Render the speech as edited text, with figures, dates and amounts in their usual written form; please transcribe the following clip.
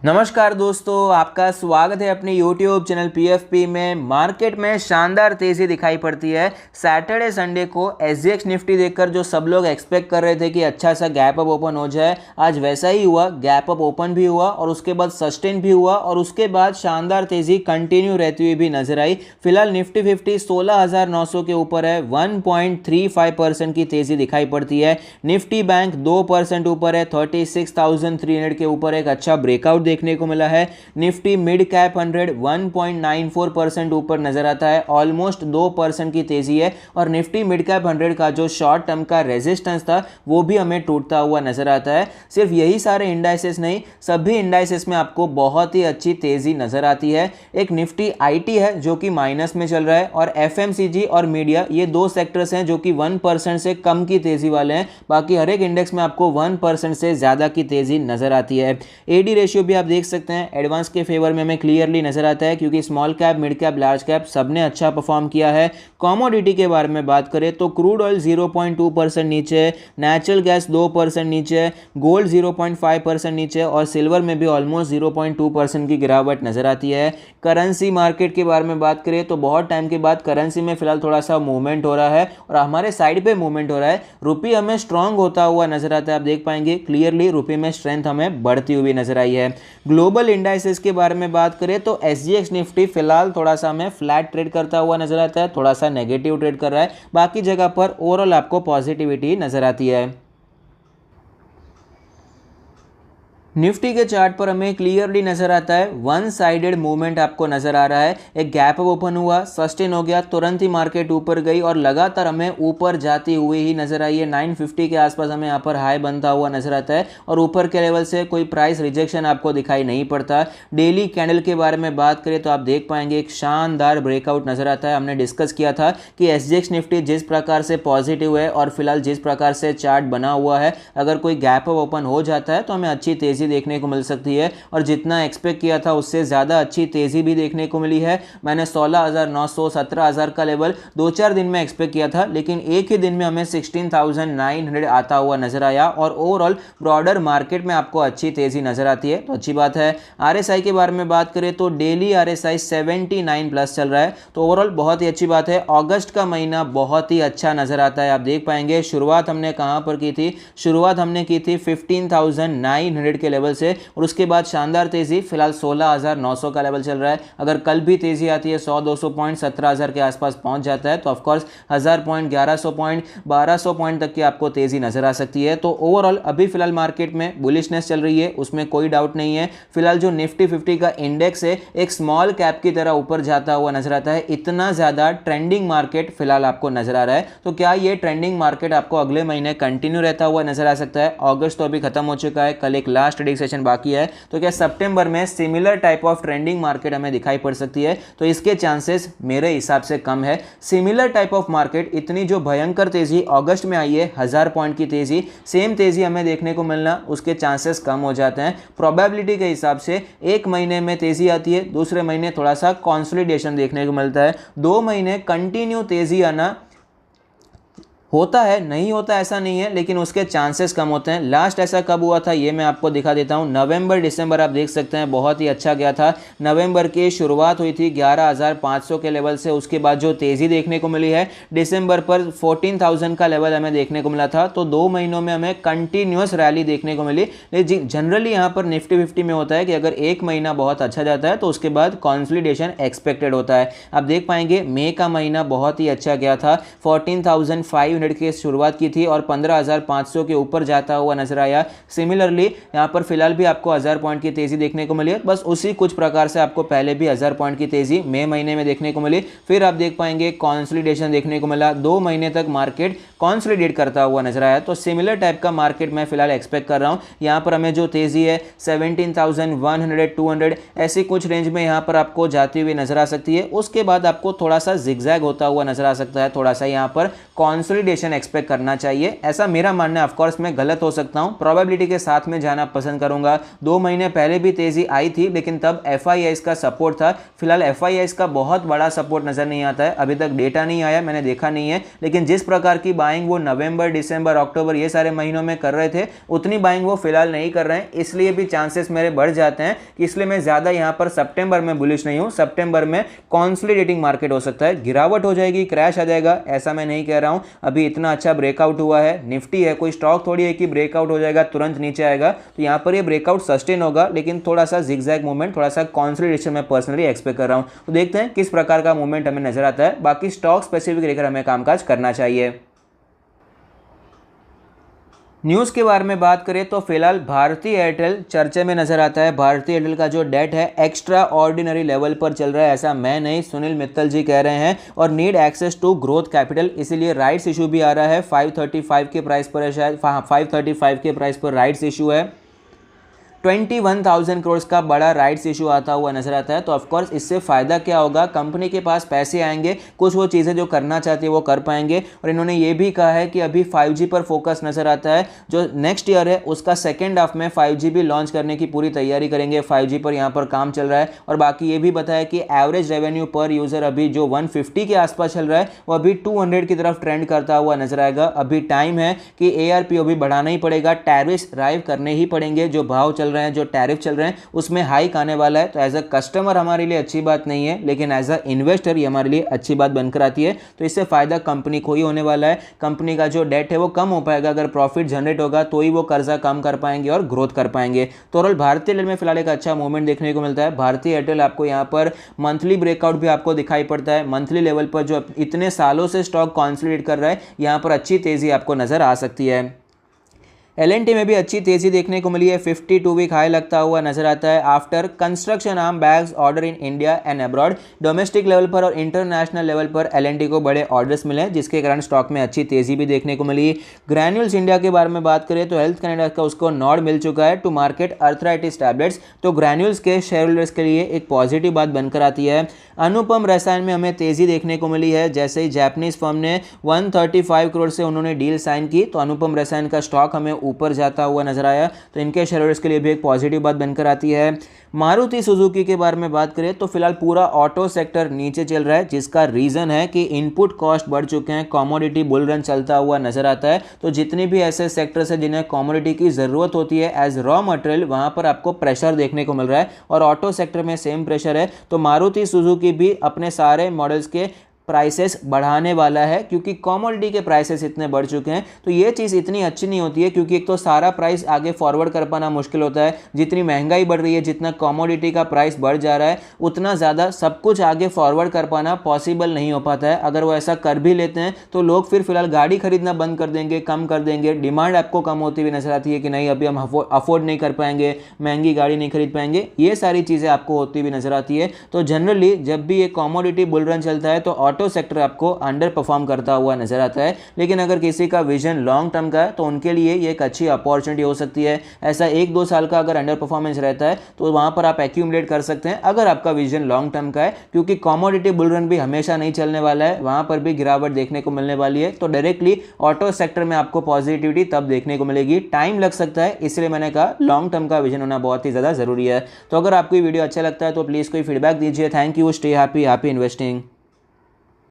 नमस्कार दोस्तों, आपका स्वागत है अपने YouTube चैनल PFP में। मार्केट में शानदार तेज़ी दिखाई पड़ती है। सैटरडे संडे को SGX निफ्टी देखकर जो सब लोग एक्सपेक्ट कर रहे थे कि अच्छा सा गैप अप ओपन हो जाए, आज वैसा ही हुआ। गैप अप ओपन भी हुआ और उसके बाद सस्टेन भी हुआ और उसके बाद शानदार तेज़ी कंटिन्यू रहती हुई भी नजर आई। फिलहाल निफ्टी 50 16,900 के ऊपर है, 1.35% की तेज़ी दिखाई पड़ती है। निफ्टी बैंक 2% ऊपर है, 36,300 के ऊपर एक अच्छा ब्रेकआउट देखने को मिला है। निफ्टी मिड कैप 100 1.94% ऊपर नजर आता है, ऑलमोस्ट 2% की तेजी है। और निफ्टी मिड कैप 100 का जो शॉर्ट टर्म का रेजिस्टेंस था वो भी हमें टूटता हुआ नजर आता है। सिर्फ यही सारे इंडाइसेस नहीं, सभी इंडाइसेस में आपको बहुत ही अच्छी तेजी नजर आती है। एक निफ्टी आईटी है जो कि माइनस में चल रहा है और एफएमसीजी और मीडिया, ये दो सेक्टर्स हैं जो कि 1% से कम की तेजी वाले हैं। बाकी हर एक इंडेक्स में आपको 1% से ज्यादा की तेजी नजर आती है। एडी रेशियो भी आप देख सकते हैं एडवांस के फेवर में हमें क्लियरली नजर आता है, क्योंकि small cap, mid cap, large cap सबने अच्छा परफॉर्म किया है। कमोडिटी के बारे में बात करें तो क्रूड ऑयल 0.2% नीचे, नेचुरल गैस 2% नीचे, गोल्ड 0.5% नीचे और सिल्वर में भी ऑलमोस्ट 0.2% की गिरावट नजर आती है। करेंसी मार्केट के बारे में बात करें तो बहुत टाइम के बाद करेंसी में फिलहाल थोड़ा सा मूवमेंट हो रहा है और हमारे साइड पे मूवमेंट हो रहा है। रुपी हमें स्ट्रांग होता हुआ नजर आता है। आप देख पाएंगे क्लियरली रुपी में स्ट्रेंथ हमें बढ़ती हुई नजर आई है। ग्लोबल इंडाइसेस के बारे में बात करें तो SGX निफ्टी फिलहाल थोड़ा सा हमें फ्लैट ट्रेड करता हुआ नजर आता है, थोड़ा सा नेगेटिव ट्रेड कर रहा है। बाकी जगह पर ओवरऑल आपको पॉजिटिविटी नजर आती है। निफ्टी के चार्ट पर हमें क्लियरली नजर आता है वन साइडेड मूवमेंट आपको नजर आ रहा है। एक गैप अप ओपन हुआ, सस्टेन हो गया, तुरंत ही मार्केट ऊपर गई और लगातार हमें ऊपर जाती हुई ही नजर आई है। 950 के आसपास हमें यहाँ पर हाई बनता हुआ नजर आता है और ऊपर के लेवल से कोई प्राइस रिजेक्शन आपको दिखाई नहीं पड़ता। डेली कैंडल के बारे में बात करें तो आप देख पाएंगे एक शानदार ब्रेकआउट नजर आता है। हमने डिस्कस किया था कि SGX निफ्टी जिस प्रकार से पॉजिटिव है और फिलहाल जिस प्रकार से चार्ट बना हुआ है, अगर कोई गैप अप ओपन हो जाता है तो हमें अच्छी तेजी देखने को मिल सकती है। और जितना एक्सपेक्ट किया था उससे ज्यादा अच्छी तेजी भी देखने को मिली है। मैंने 16,900 17,000 का लेवल 2-4 दिन में एक्सपेक्ट किया था, लेकिन एक ही दिन में हमें 16,900 आता हुआ नजर आया और ओवरऑल ब्रॉडर मार्केट में आपको अच्छी तेजी नजर आती है तो अच्छी बात है। RSI के बारे में बात करें तो डेली RSI 79 प्लस चल रहा है तो ओवरऑल बहुत ही अच्छी बात है। अगस्त का महीना बहुत ही अच्छा नजर आता है। आप देख पाएंगे शुरुआत हमने कहां पर की थी, शुरुआत हमने की थी 15,900 के लेवल से और उसके बाद शानदार तेजी फिलहाल 16,900 का लेवल चल रहा है। अगर कल भी तेजी आती है 100-200 पॉइंट 17,000 के आसपास पहुंच जाता है तो ऑफकोर्स 1000 पॉइंट, 1100 पॉइंट, 1200 पॉइंट तक की आपको तेजी नजर आ सकती है। तो ओवरऑल अभी फिलहाल मार्केट में बुलिशनेस चल रही है, उसमें कोई डाउट नहीं है। फिलहाल जो निफ्टी 50 का इंडेक्स है एक स्मॉल कैप की तरह ऊपर जाता हुआ नजर आता है। इतना ज्यादा ट्रेंडिंग मार्केट फिलहाल आपको नजर आ रहा है। तो क्या ये ट्रेंडिंग मार्केट आपको अगले महीने कंटिन्यू रहता हुआ नजर आ सकता है? अगस्त तो अभी खत्म हो चुका है, कल एक लास्ट ट्रेडिंग सेशन बाकी है, तो क्या सितंबर में similar type of trending market हमें दिखाई पड़ सकती है? तो इसके चांसेस मेरे हिसाब से कम है। सिमिलर टाइप ऑफ मार्केट, इतनी जो भयंकर तेजी अगस्त में आई है 1000 पॉइंट की तेजी, सेम तेजी हमें देखने को मिलना उसके चांसेस कम हो जाते हैं। प्रोबेबिलिटी के हिसाब से एक महीने में तेजी आती है, दूसरे महीने थोड़ा सा कंसोलिडेशन देखने को मिलता है। 2 महीने कंटिन्यू तेजी आना होता है, नहीं होता ऐसा नहीं है, लेकिन उसके चांसेस कम होते हैं। लास्ट ऐसा कब हुआ था ये मैं आपको दिखा देता हूं। नवंबर दिसंबर आप देख सकते हैं बहुत ही अच्छा गया था। नवंबर की शुरुआत हुई थी 11,500 के लेवल से, उसके बाद जो तेजी देखने को मिली है दिसंबर पर 14,000 का लेवल हमें देखने को मिला था। तो 2 महीनों में हमें कंटिन्यूअस रैली देखने को मिली। लेकिन जनरली यहाँ पर निफ्टी 50 में होता है कि अगर एक महीना बहुत अच्छा जाता है तो उसके बाद कंसोलिडेशन एक्सपेक्टेड होता है। आप देख पाएंगे मई का महीना बहुत ही अच्छा गया था, 14,500 की शुरुआत की थी और 15,500 के ऊपर जाता हुआ नजर आया। सिमिलरली यहां पर फिलहाल भी आपको 1000 पॉइंट की तेजी देखने को मिली है, बस उसी कुछ प्रकार से आपको पहले भी 1000 पॉइंट की तेजी मई महीने में देखने को मिली। फिर आप देख पाएंगे कंसोलिडेशन देखने को मिला, 2 महीने तक मार्केट कंसोलिडेट करता हुआ नजर आया। तो सिमिलर टाइप का मार्केट मैं फिलहाल एक्सपेक्ट कर रहा हूं। यहां पर हमें जो तेजी है 17,100 200 ऐसी कुछ रेंज में यहां पर आपको जाती हुई नजर आ सकती है। उसके बाद आपको थोड़ा सा जिगजैग होता हुआ नजर आ सकता है, थोड़ा सा यहां पर कंसोलिडेशन कंसोलिडेशन एक्सपेक्ट करना चाहिए, ऐसा मेरा मानना है। ऑफकोर्स मैं गलत हो सकता हूं, प्रोबेबिलिटी के साथ में जाना पसंद करूंगा। 2 महीने पहले भी तेजी आई थी, लेकिन तब FIIs का सपोर्ट था। फिलहाल FIIs का बहुत बड़ा सपोर्ट नजर नहीं आता है, अभी तक डेटा नहीं आया, मैंने देखा नहीं है, लेकिन जिस प्रकार की बाइंग वो नवंबर, दिसंबर, अक्टूबर ये सारे महीनों में कर रहे थे, उतनी बाइंग वो फिलहाल नहीं कर रहे हैं, इसलिए भी चांसेस मेरे बढ़ जाते हैं कि इसलिए मैं ज्यादा यहां पर सितंबर में बुलिश नहीं हूं। सितंबर में कंसोलिडेटिंग मार्केट हो सकता है, गिरावट हो जाएगी, क्रैश आ जाएगा, ऐसा मैं नहीं कह रहा हूं। अभी इतना अच्छा ब्रेकआउट हुआ है, निफ्टी है, कोई स्टॉक थोड़ी है कि ब्रेकआउट हो जाएगा तुरंत नीचे आएगा। तो यहां पर ये ब्रेकआउट सस्टेन होगा, लेकिन थोड़ा सा जिगजैग मूवमेंट, थोड़ा सा कंसोलिडेशन मैं पर्सनली एक्सपेक्ट कर रहा हूं। तो देखते हैं किस प्रकार का मूवमेंट हमें नजर आता है। बाकी स्टॉक स्पेसिफिक लेकर हमें कामकाज करना चाहिए। न्यूज़ के बारे में बात करें तो फिलहाल भारती एयरटेल चर्चे में नजर आता है। भारती एयरटेल का जो डेट है एक्स्ट्रा ऑर्डिनरी लेवल पर चल रहा है, ऐसा मैं नहीं, सुनील मित्तल जी कह रहे हैं, और need access to growth capital, इसीलिए राइट्स इशू भी आ रहा है। 535 के प्राइस पर है, शायद 535 के प्राइस पर राइट्स इशू है। 21,000 करोड़ का बड़ा राइट्स इशू आता हुआ नजर आता है। तो ऑफकोर्स इससे फायदा क्या होगा, कंपनी के पास पैसे आएंगे, कुछ वो चीज़ें जो करना चाहती है वो कर पाएंगे। और इन्होंने ये भी कहा है कि अभी 5G पर फोकस नजर आता है, जो नेक्स्ट ईयर है उसका सेकेंड हाफ में 5G भी लॉन्च करने की पूरी तैयारी करेंगे। 5G पर यहाँ पर काम चल रहा है। और बाकी ये भी बताया कि एवरेज रेवेन्यू पर यूजर अभी जो 150 के आसपास चल रहा है वो अभी 200 की तरफ ट्रेंड करता हुआ नजर आएगा। अभी टाइम है कि ARPO भी बढ़ाना ही पड़ेगा, टैरिफ्स ड्राइव करने ही पड़ेंगे, जो भाव चल रहे हैं, जो टैरिफ चल रहे हैं उसमें हाइक आने वाला है। तो एज अ कस्टमर हमारे लिए अच्छी बात नहीं है, लेकिन एज अ इन्वेस्टर ये हमारे लिए अच्छी बात बनकर आती है। तो इससे फायदा कंपनी को ही होने वाला है। कंपनी का जो डेट है वो कम हो पाएगा, अगर प्रॉफिट जनरेट होगा तो ही वो कर्जा कम कर पाएंगे और ग्रोथ कर पाएंगे। तो ओवरऑल भारतीय एयरटेल में फिलहाल एक अच्छा मूवमेंट देखने को मिलता है। भारतीय एयरटेल आपको यहाँ पर मंथली ब्रेकआउट भी आपको दिखाई पड़ता है। मंथली लेवल पर जो इतने सालों से स्टॉक कॉन्सोलिडेट कर रहा है, यहाँ पर अच्छी तेजी आपको नजर आ सकती है। L&T में भी अच्छी तेजी देखने को मिली है, 52 वीक हाई लगता हुआ नजर आता है। After construction arm bags order in India and abroad, domestic level पर और इंटरनेशनल लेवल पर L&T को बड़े ऑर्डर्स मिले, जिसके कारण स्टॉक में अच्छी तेजी भी देखने को मिली। ग्रैन्यूल्स इंडिया के बारे में बात करें तो हेल्थ कैनेडा का उसको नॉड मिल चुका है टू मार्केट अर्थराइटिस टैबलेट्स, तो ग्रैन्यूल्स के शेयर होल्डर्स के लिए एक पॉजिटिव बात बनकर आती है। अनुपम रसायन में हमें तेजी देखने को मिली है, जैसे ही जापानीज फर्म ने 135 करोड़ से उन्होंने डील साइन की, तो अनुपम रसायन का स्टॉक हमें ऊपर जाता हुआ नजर आया। तो इनके शेयर होल्डर्स के लिए भी एक पॉजिटिव बात बनकर आती है। मारुति सुजुकी के बारे में बात करें तो फिलहाल पूरा ऑटो सेक्टर नीचे चल रहा है, जिसका रीजन है कि इनपुट कॉस्ट बढ़ चुके हैं, कमोडिटी बुल रन चलता हुआ नजर आता है। तो जितने भी ऐसे सेक्टर्स हैं जिन्हें कमोडिटी की जरूरत होती है एज रॉ मटेरियल, वहां पर आपको प्रेशर देखने को मिल रहा है, और ऑटो सेक्टर में सेम प्रेशर है। तो मारुति सुजुकी भी अपने सारे मॉडल्स के प्राइसेस बढ़ाने वाला है, क्योंकि कमोडिटी के प्राइसेस इतने बढ़ चुके हैं। तो ये चीज़ इतनी अच्छी नहीं होती है, क्योंकि एक तो सारा प्राइस आगे फॉरवर्ड कर पाना मुश्किल होता है। जितनी महंगाई बढ़ रही है, जितना कमोडिटी का प्राइस बढ़ जा रहा है, उतना ज़्यादा सब कुछ आगे फॉरवर्ड कर पाना पॉसिबल नहीं हो पाता है। अगर वो ऐसा कर भी लेते हैं तो लोग फिर फिलहाल गाड़ी खरीदना बंद कर देंगे, कम कर देंगे, डिमांड आपको कम होती हुई नजर आती है कि नहीं अभी हम अफोर्ड नहीं कर पाएंगे, महंगी गाड़ी नहीं खरीद पाएंगे, ये सारी चीज़ें आपको होती हुई नजर आती है। तो जनरली जब भी ये कमोडिटी बुल रन चलता है तो ऑटो सेक्टर आपको अंडर परफॉर्म करता हुआ नजर आता है। लेकिन अगर किसी का विजन लॉन्ग टर्म का है तो उनके लिए ये एक अच्छी अपॉर्चुनिटी हो सकती है। ऐसा 1-2 साल का अगर अंडर परफॉर्मेंस रहता है तो वहां पर आप एक्यूमुलेट कर सकते हैं, अगर आपका विजन लॉन्ग टर्म का है, क्योंकि कमोडिटी बुल रन भी हमेशा नहीं चलने वाला है, वहां पर भी गिरावट देखने को मिलने वाली है। तो डायरेक्टली ऑटो सेक्टर में आपको पॉजिटिविटी तब देखने को मिलेगी, टाइम लग सकता है, इसलिए मैंने कहा लॉन्ग टर्म का विजन होना बहुत ही ज्यादा जरूरी है। तो अगर आपको ये वीडियो अच्छा लगता है तो प्लीज कोई फीडबैक दीजिए। Thank you, stay happy, happy investing.